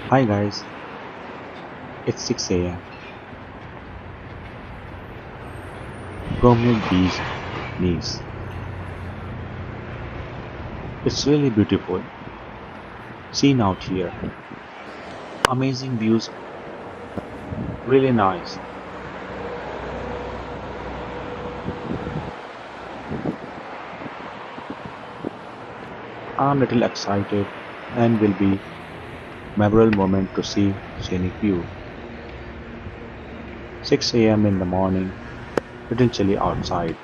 Hi guys, it's 6 a.m. Promenade Beach, Nice. It's really beautiful. Scene out here. Amazing views, really nice. I'm little excited and will be memorable moment to see scenic view. 6 a.m. in the morning, potentially outside,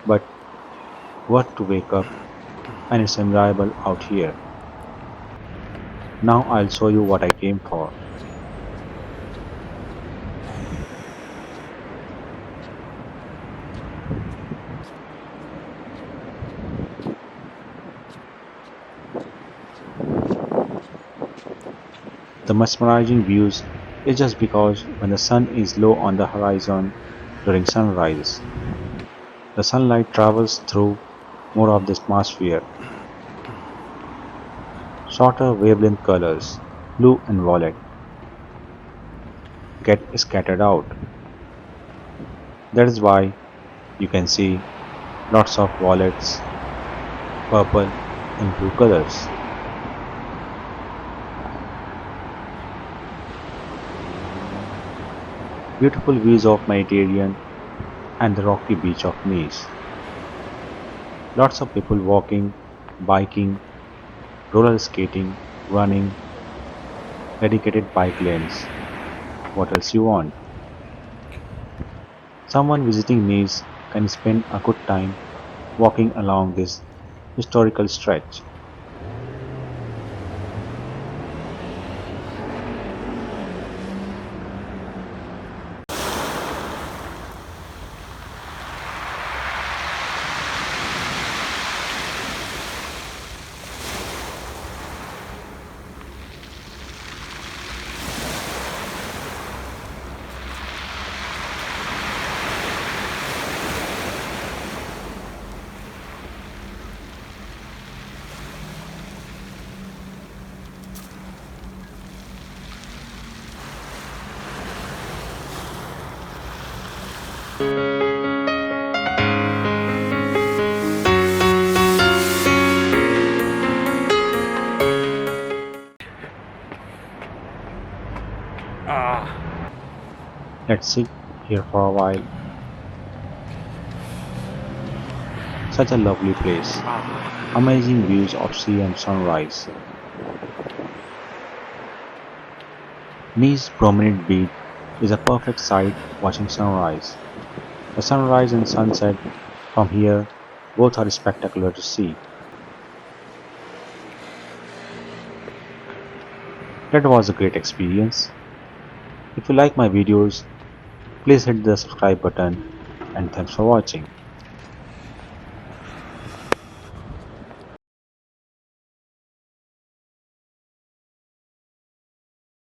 but worth to wake up and it's enjoyable out here. Now I'll show you what I came for. The mesmerizing views is just because when the sun is low on the horizon during sunrise, the sunlight travels through more of the atmosphere. Shorter wavelength colors, blue and violet, get scattered out. That is why you can see lots of violets, purple and blue colors. Beautiful views of Mediterranean and the rocky beach of Nice. Lots of people walking, biking, roller skating, running, dedicated bike lanes. What else you want? Someone visiting Nice can spend a good time walking along this historical stretch. Let's sit here for a while. Such a lovely place. Amazing views of sea and sunrise. Nice Promenade Beach is a perfect site watching sunrise. The sunrise and sunset from here both are spectacular to see. That was a great experience. If you like my videos, please hit the subscribe button and thanks for watching.